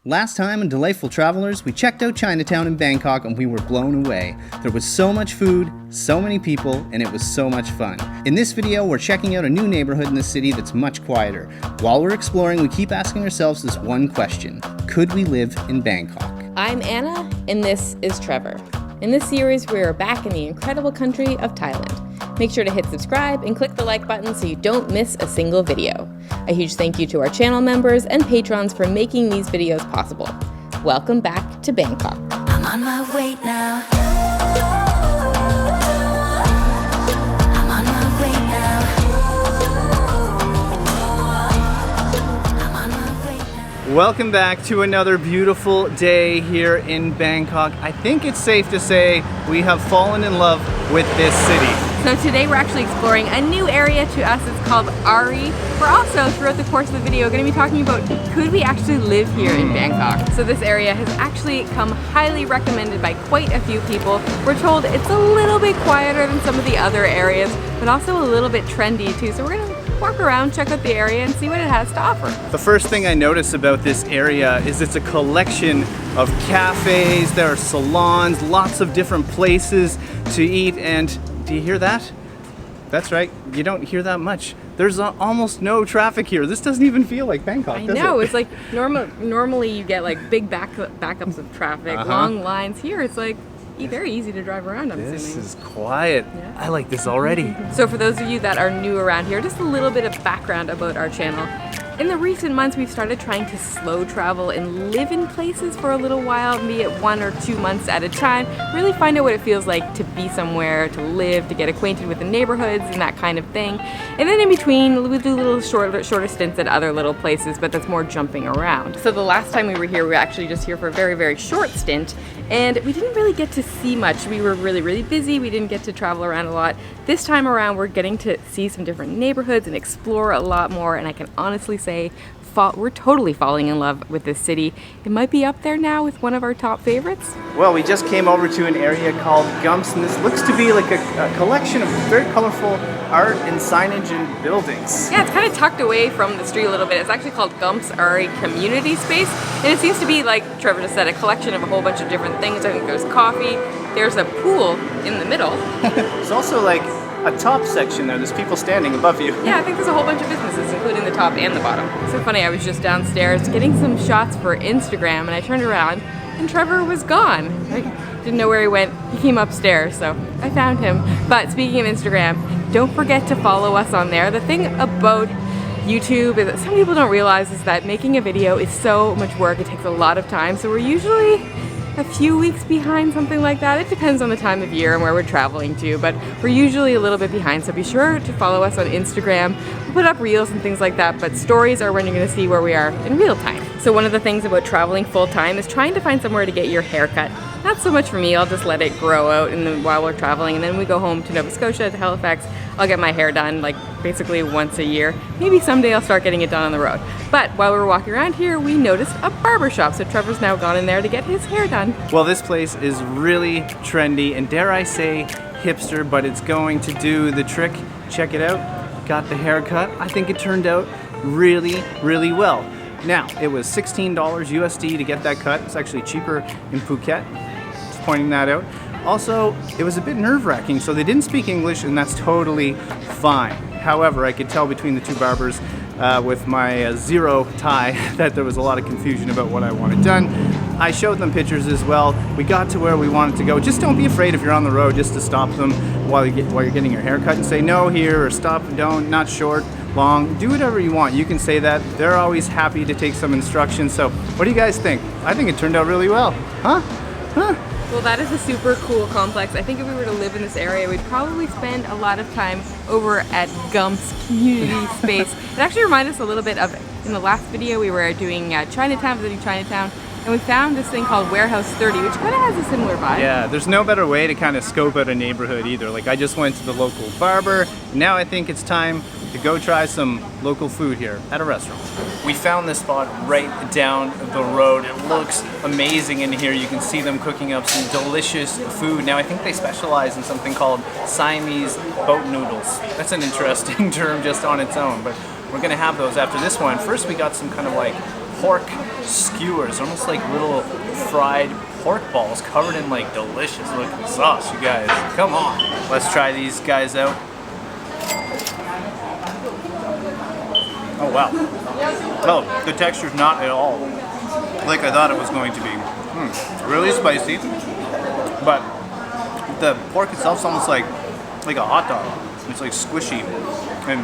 Last time on Delightful Travelers, we checked out Chinatown in Bangkok and we were blown away. There was so much food, so many people, and it was so much fun. In this video, we're checking out a new neighborhood in the city that's much quieter. While we're exploring, we keep asking ourselves this one question: could we live in Bangkok? I'm Anna, and this is Trevor. In this series, we are back in the incredible country of Thailand. Make sure to hit subscribe and click the like button so you don't miss a single video. A huge thank you to our channel members and patrons for making these videos possible. Welcome back to Bangkok. I'm on my way now. I'm on my way now. I'm on my way now. Welcome back to another beautiful day here in Bangkok. I think it's safe to say we have fallen in love with this city. So today we're actually exploring a new area to us. It's called Ari. We're also, throughout the course of the video, going to be talking about could we actually live here in Bangkok. So this area has actually come highly recommended by quite a few people. We're told it's a little bit quieter than some of the other areas, but also a little bit trendy too. So we're going to walk around, check out the area, and see what it has to offer. The first thing I notice about this area is it's a collection of cafes, there are salons, lots of different places to eat, and do you hear that? That's right, you don't hear that much. There's almost no traffic here. This doesn't even feel like Bangkok, I does know, it? it's like normally you get like big backups of traffic, long lines. Here it's like very easy to drive around, I'm This assuming. is quiet. Yeah. I like this already. So for those of you that are new around here, just a little bit of background about our channel. In the recent months, we've started trying to slow travel and live in places for a little while, be it 1 or 2 months at a time, really find out what it feels like to be somewhere, to live, to get acquainted with the neighborhoods and that kind of thing. And then in between, we do little shorter stints at other little places, but that's more jumping around. So the last time we were here, we were actually just here for a very, very short stint, and we didn't really get to see much. We were really, really busy. We didn't get to travel around a lot. This time around, we're getting to see some different neighborhoods and explore a lot more, and I can honestly say we're totally falling in love with this city. It might be up there now with one of our top favorites. Well, we just came over to an area called Gump, and this looks to be like a collection of very colorful art and signage and buildings. Yeah, it's kind of tucked away from the street a little bit. It's actually called Gump's Ari Community Space, and it seems to be, like Trevor just said, a collection of a whole bunch of different things. I think there's coffee, there's a pool in the middle. There's also like a top section there. There's people standing above you. Yeah, I think there's a whole bunch of businesses, including the top and the bottom. It's so funny, I was just downstairs getting some shots for Instagram, and I turned around, and Trevor was gone. I didn't know where he went. He came upstairs, so I found him. But speaking of Instagram, don't forget to follow us on there. The thing about YouTube is that some people don't realize is that making a video is so much work. It takes a lot of time, so we're usually a few weeks behind, something like that. It depends on the time of year and where we're traveling to, but we're usually a little bit behind, so be sure to follow us on Instagram. We'll put up reels and things like that, but stories are when you're going to see where we are in real time. So one of the things about traveling full-time is trying to find somewhere to get your hair cut. Not so much for me, I'll just let it grow out while we're traveling, and then we go home to Nova Scotia, to Halifax. I'll get my hair done like basically once a year. Maybe someday I'll start getting it done on the road. But while we were walking around here, we noticed a barber shop, so Trevor's now gone in there to get his hair done. Well, this place is really trendy and, dare I say, hipster, but it's going to do the trick. Check it out. Got the haircut. I think it turned out really, really well. Now, it was $16 USD to get that cut. It's actually cheaper in Phuket. Just pointing that out. Also, it was a bit nerve-wracking, so they didn't speak English, and that's totally fine. However, I could tell between the two barbers with my zero Thai that there was a lot of confusion about what I wanted done. I showed them pictures as well. We got to where we wanted to go. Just don't be afraid if you're on the road just to stop them while you're getting your hair cut and say no here, or stop, don't, not short, long. Do whatever you want. You can say that. They're always happy to take some instructions. So what do you guys think? I think it turned out really well. Huh? Well, that is a super cool complex. I think if we were to live in this area, we'd probably spend a lot of time over at Gump's Community Space. It actually reminded us a little bit of, in the last video, we were doing Chinatown, visiting Chinatown, and we found this thing called Warehouse 30, which kind of has a similar vibe. Yeah, there's no better way to kind of scope out a neighborhood either. Like, I just went to the local barber. Now I think it's time to go try some local food here at a restaurant. We found this spot right down the road. It looks amazing in here. You can see them cooking up some delicious food. Now I think they specialize in something called Siamese boat noodles. That's an interesting term just on its own, but we're gonna have those after this one. First we got some kind of like pork skewers, almost like little fried pork balls covered in like delicious looking sauce, you guys. Come on. Let's try these guys out. Oh wow. Oh, the texture's not at all like I thought it was going to be. Really spicy, but the pork itself is almost like a hot dog. It's like squishy, and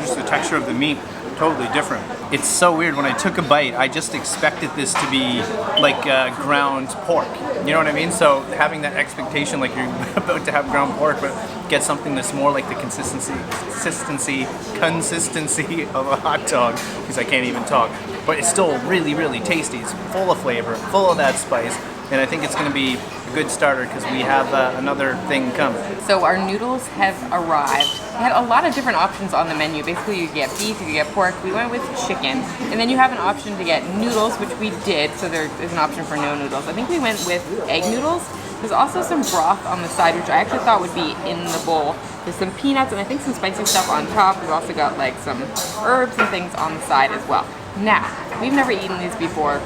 just the texture of the meat, totally different. It's so weird. When I took a bite, I just expected this to be like ground pork. You know what I mean? So having that expectation, like you're about to have ground pork, but get something that's more like the consistency of a hot dog, because I can't even talk. But it's still really, really tasty. It's full of flavor, full of that spice, and I think it's going to be a good starter because we have another thing coming. So our noodles have arrived. We had a lot of different options on the menu. Basically, you could get beef, you could get pork. We went with chicken, and then you have an option to get noodles, which we did. So there is an option for no noodles. I think we went with egg noodles. There's also some broth on the side, which I actually thought would be in the bowl. There's some peanuts and I think some spicy stuff on top. We've also got like some herbs and things on the side as well. Now, we've never eaten these before.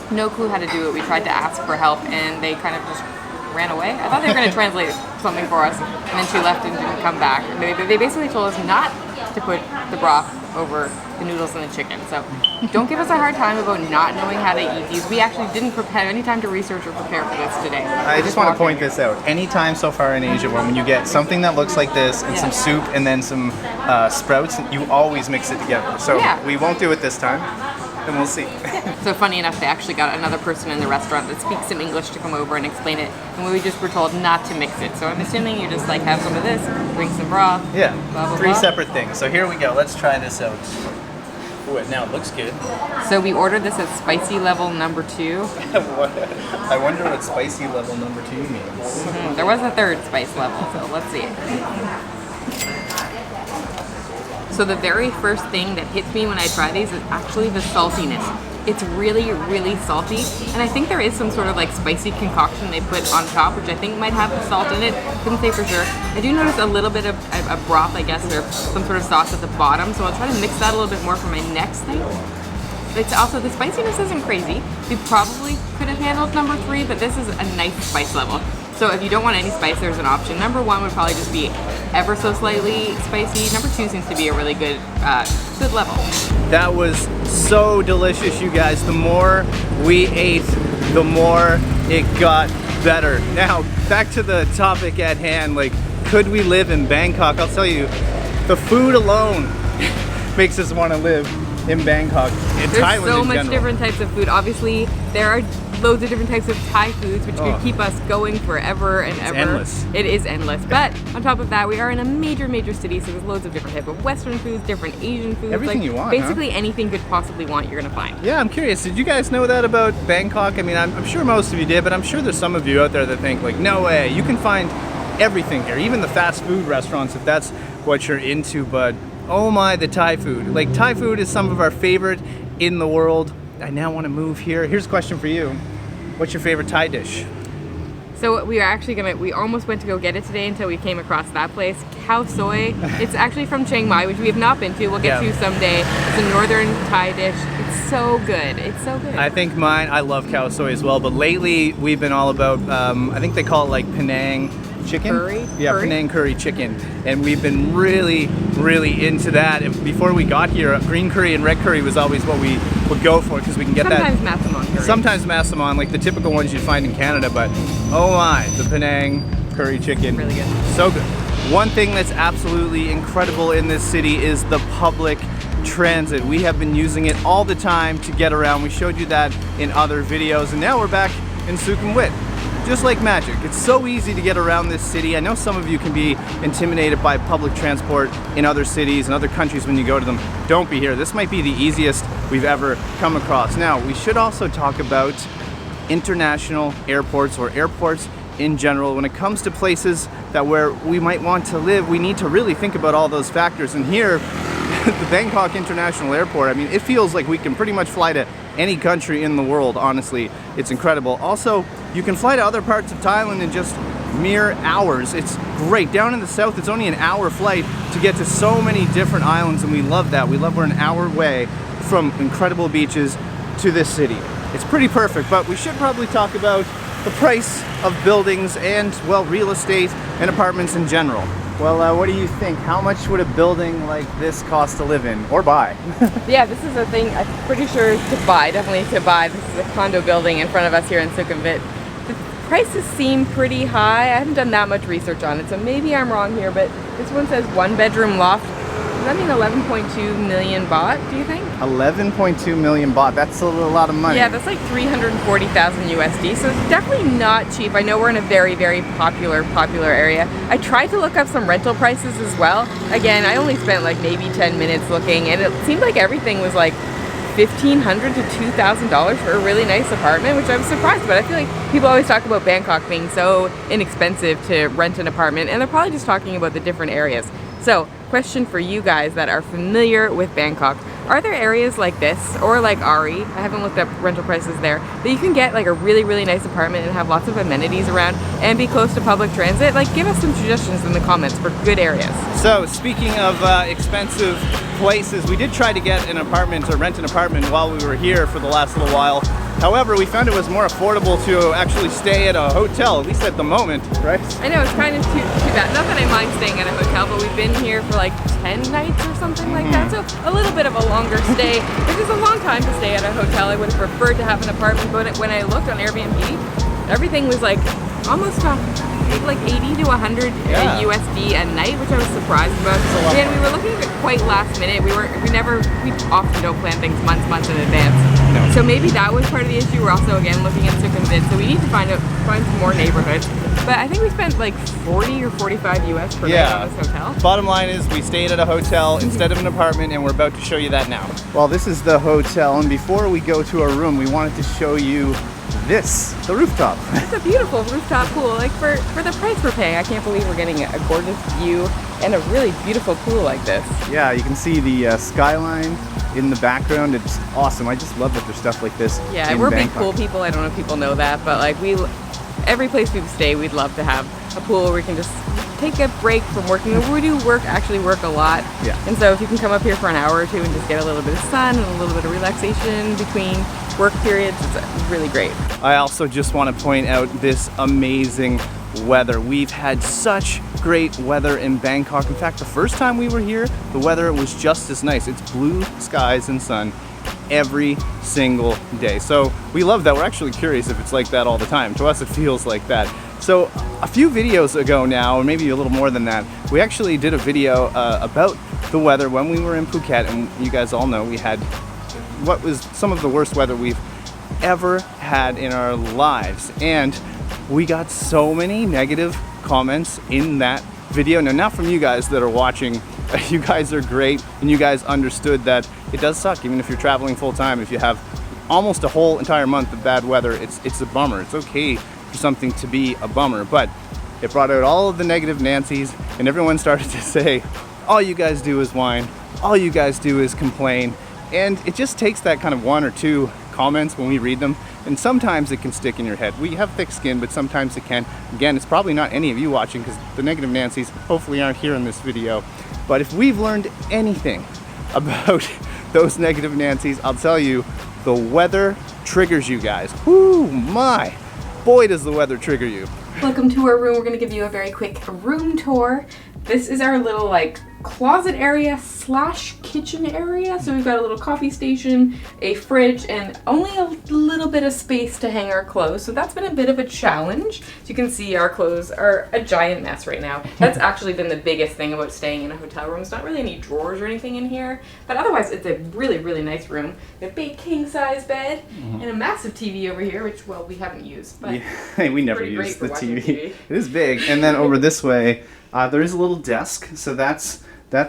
No clue how to do it. We tried to ask for help and they kind of just ran away. I thought they were going to translate something for us, and then she left and didn't come back. They basically told us not to put the broth over the noodles and the chicken. So don't give us a hard time about not knowing how to eat these. We actually didn't have any time to research or prepare for this today. I just want to point this out. Anytime so far in Asia when you get something that looks like this and some soup and then some sprouts, you always mix it together. So we won't do it this time. And we'll see. So funny enough, they actually got another person in the restaurant that speaks some English to come over and explain it, and we just were told not to mix it. So I'm assuming you just like have some of this, drink some broth. Yeah, blah, blah, three blah. separate things. So here we go. Let's try this out. Ooh, it now looks good. So we ordered this at spicy level number 2. I wonder what spicy level number 2 means. There was a third spice level, so let's see it. So the very first thing that hits me when I try these is actually the saltiness. It's really, really salty, and I think there is some sort of like spicy concoction they put on top, which I think might have salt in it. Couldn't say for sure. I do notice a little bit of a broth, I guess, or some sort of sauce at the bottom, so I'll try to mix that a little bit more for my next thing. It's also, the spiciness isn't crazy. We probably could have handled number 3, but this is a nice spice level. So if you don't want any spice, there's an option. Number 1 would probably just be ever so slightly spicy. Number 2 seems to be a really good level. That was so delicious, you guys. The more we ate, the more it got better. Now, back to the topic at hand, like, could we live in Bangkok? I'll tell you, the food alone makes us want to live in Bangkok. In There's Thailand so in much general. different types of food. Obviously, there are loads of different types of Thai foods, which could keep us going forever and ever. Endless. It is endless. But on top of that, we are in a major city, so there's loads of different types of Western foods, different Asian foods. Everything like, you want, basically anything you could possibly want, you're gonna find. Yeah, I'm curious. Did you guys know that about Bangkok? I mean, I'm sure most of you did, but I'm sure there's some of you out there that think, like, no way, you can find everything here, even the fast food restaurants, if that's what you're into. But oh my, the Thai food. Like, Thai food is some of our favorite in the world. I now want to move here. Here's a question for you. What's your favorite Thai dish? So we are actually we almost went to go get it today until we came across that place, Khao Soi. It's actually from Chiang Mai, which we have not been to. We'll get to someday. It's a northern Thai dish. It's so good. It's so good. I think I love khao soi as well, but lately we've been all about, I think they call it like Penang chicken? Curry? Yeah, Curry? Penang curry chicken. And we've been really, really into that. And before we got here, green curry and red curry was always what we would go for because we can get Sometimes massaman curry. Sometimes massaman, like the typical ones you'd find in Canada, but oh my, the Penang curry chicken. Really good. So good. One thing that's absolutely incredible in this city is the public transit. We have been using it all the time to get around. We showed you that in other videos, and now we're back in Sukhumvit. Just like magic. It's so easy to get around this city. I know some of you can be intimidated by public transport in other cities and other countries when you go to them. Don't be here. This might be the easiest we've ever come across. Now, we should also talk about international airports or airports in general. When it comes to places that where we might want to live, we need to really think about all those factors. And here, the Bangkok International Airport, I mean, it feels like we can pretty much fly to any country in the world, honestly. It's incredible. Also, you can fly to other parts of Thailand in just mere hours. It's great. Down in the south, it's only an hour flight to get to so many different islands, and we love that. We love we're an hour away from incredible beaches, to this city. It's pretty perfect, but we should probably talk about the price of buildings and, well, real estate and apartments in general. Well, what do you think? How much would a building like this cost to live in or buy? Yeah, this is a thing I'm pretty sure to buy, definitely to buy. This is a condo building in front of us here in Sukhumvit. The prices seem pretty high. I haven't done that much research on it, so maybe I'm wrong here, but this one says 1-bedroom loft. Does that mean 11.2 million baht, do you think? 11.2 million baht, that's a lot of money. Yeah, that's like 340,000 USD, so it's definitely not cheap. I know we're in a very, very popular area. I tried to look up some rental prices as well. Again, I only spent like maybe 10 minutes looking, and it seemed like everything was like $1,500 to $2,000 for a really nice apartment, which I was surprised about. I feel like people always talk about Bangkok being so inexpensive to rent an apartment, and they're probably just talking about the different areas. So, question for you guys that are familiar with Bangkok. Are there areas like this, or like Ari, I haven't looked up rental prices there, that you can get like a really, really nice apartment and have lots of amenities around and be close to public transit? Like, give us some suggestions in the comments for good areas. So, speaking of expensive places, we did try to get an apartment or rent an apartment while we were here for the last little while. However, we found it was more affordable to actually stay at a hotel, at least at the moment, right? I know, it's kind of too bad. Not that I mind staying at a hotel, but we've been here for like 10 nights or something like that, so a little bit of a longer stay, which is a long time to stay at a hotel. I would have preferred to have an apartment, but when I looked on Airbnb, everything was like almost like 80 to 100 USD a night, which I was surprised about. And we were looking at it quite last minute. We often don't plan things months in advance. No. So maybe that was part of the issue. We're also again looking at Sukhumvit, so we need to find some more neighborhoods. But I think we spent like 40 or 45 US per night on this hotel. Bottom line is we stayed at a hotel instead of an apartment, and we're about to show you that now. Well, this is the hotel, and before we go to our room, we wanted to show you the rooftop. It's a beautiful rooftop pool. Like for the price we're paying, I can't believe we're getting a gorgeous view and a really beautiful pool like this. Yeah, you can see the skyline in the background. It's awesome. I just love that there's stuff like this. Yeah, in we're Bangkok. big pool people. I don't know if people know that, but like every place we stay, we'd love to have a pool where we can just take a break from working. We do actually work a lot. Yeah. And so if you can come up here for an hour or two and just get a little bit of sun and a little bit of relaxation between work periods, it's really great. I also just want to point out this amazing weather. We've had such great weather in Bangkok. In fact, the first time we were here, the weather was just as nice. It's blue skies and sun every single day. So we love that. We're actually curious if it's like that all the time. To us, it feels like that. So a few videos ago now, or maybe a little more than that, we actually did a video about the weather when we were in Phuket, and you guys all know we had what was some of the worst weather we've ever had in our lives, and we got so many negative comments in that video. Now, not from you guys that are watching. You guys are great, and you guys understood that it does suck, even if you're traveling full time. If you have almost a whole entire month of bad weather, it's a bummer. It's okay for something to be a bummer, but it brought out all of the negative Nancys, and everyone started to say, all you guys do is whine, all you guys do is complain. And it just takes that kind of one or two comments when we read them, and sometimes it can stick in your head. We have thick skin, but sometimes it can. Again, it's probably not any of you watching, because the negative Nancys hopefully aren't here in this video. But if we've learned anything about those negative Nancys, I'll tell you, the weather triggers you guys. Whoo, my, boy does the weather trigger you. Welcome to our room. We're going to give you a very quick room tour. This is our little like closet area slash kitchen area. So we've got a little coffee station, a fridge, and only a little bit of space to hang our clothes. So that's been a bit of a challenge. As you can see, our clothes are a giant mess right now. That's actually been the biggest thing about staying in a hotel room. It's not really any drawers or anything in here, but otherwise it's a really, really nice room. We have a big king size bed and a massive TV over here, which, well, we haven't used, but yeah, we never use the TV. It is big. And then over this way, there is a little desk, so that's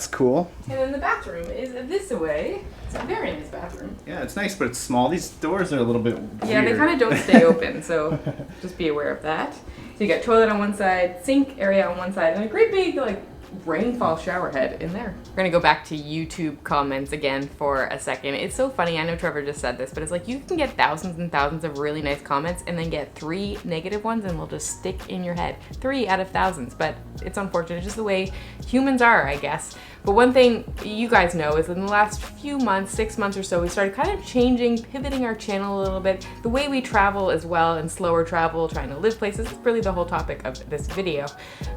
cool. And then the bathroom is this way. It's a very nice bathroom. Yeah, it's nice, but it's small. These doors are a little bit weird. Yeah, they kind of don't stay open, so just be aware of that. So you got toilet on one side, sink area on one side, and a great big like rainfall shower head in there. We're gonna go back to YouTube comments again for a second. It's so funny, I know Trevor just said this, but it's like you can get thousands and thousands of really nice comments and then get 3 negative ones and they'll just stick in your head. 3 out of thousands, but it's unfortunate. It's just the way humans are, I guess. But one thing you guys know is in the last few months, 6 months or so, we started kind of pivoting our channel a little bit, the way we travel as well, and slower travel, trying to live places. It's really the whole topic of this video.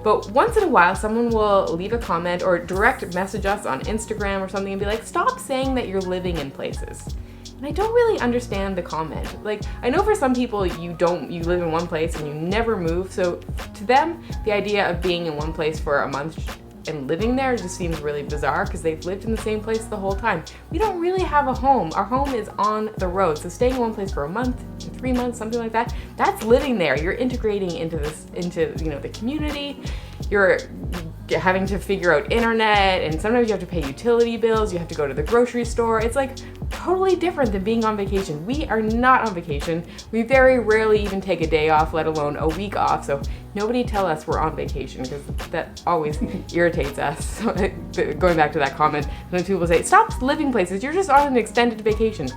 But once in a while, someone will leave a comment or direct message us on Instagram or something and be like, stop saying that you're living in places. And I don't really understand the comment. Like, I know for some people you live in one place and you never move, so to them, the idea of being in one place for a month and living there just seems really bizarre because they've lived in the same place the whole time. We don't really have a home. Our home is on the road. So staying in one place for a month, 3 months, something like that, that's living there. You're integrating into the community. You're having to figure out internet, and sometimes you have to pay utility bills, you have to go to the grocery store. It's like totally different than being on vacation. We are not on vacation. We very rarely even take a day off, let alone a week off. So nobody tell us we're on vacation because that always irritates us. Going back to that comment, when people say, stop living places, you're just on an extended vacation.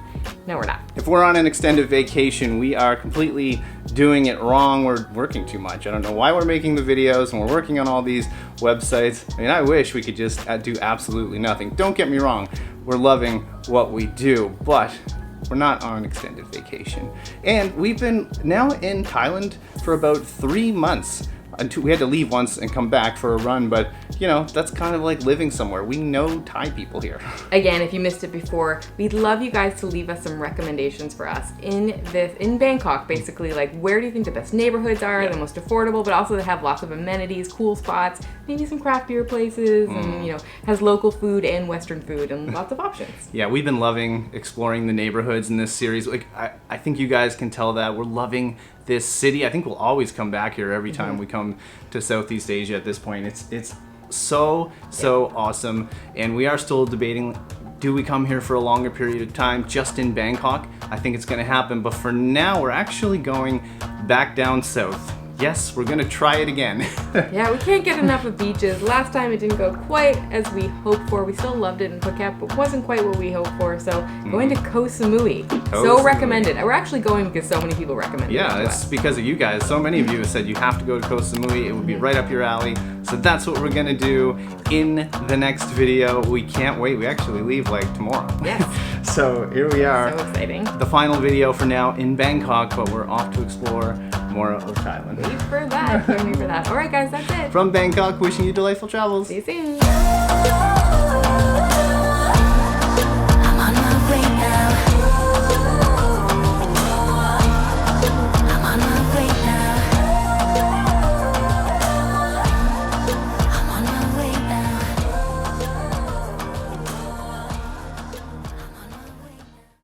No, we're not. If we're on an extended vacation, we are completely doing it wrong. We're working too much. I don't know why we're making the videos and we're working on all these websites. I mean, I wish we could just do absolutely nothing. Don't get me wrong. We're loving what we do, but we're not on an extended vacation. And we've been now in Thailand for about 3 months. We had to leave once and come back for a run, but you know, that's kind of like living somewhere. We know Thai people here. Again, if you missed it before, we'd love you guys to leave us some recommendations for us in Bangkok, basically. Like, where do you think the best neighborhoods are, the most affordable, but also that have lots of amenities, cool spots, maybe some craft beer places, and you know, has local food and Western food and lots of options. Yeah, we've been loving exploring the neighborhoods in this series. Like, I think you guys can tell that we're loving this city. I think we'll always come back here every time we come to Southeast Asia at this point. It's so awesome, and we are still debating, do we come here for a longer period of time just in Bangkok? I think it's gonna happen, but for now we're actually going back down south. Yes, we're gonna try it again. Yeah, we can't get enough of beaches. Last time it didn't go quite as we hoped for. We still loved it in Phuket, but wasn't quite what we hoped for. So going to Koh Samui. So recommended. We're actually going because so many people recommended it. Yeah, it's because of you guys. So many of you have said you have to go to Koh Samui. It would be right up your alley. So that's what we're gonna do in the next video. We can't wait. We actually leave like tomorrow. Yes. So here we are. So exciting. The final video for now in Bangkok, but we're off to explore more of Thailand. Wait for that. Can't wait for that. All right, guys, that's it. From Bangkok, wishing you delightful travels. See you soon.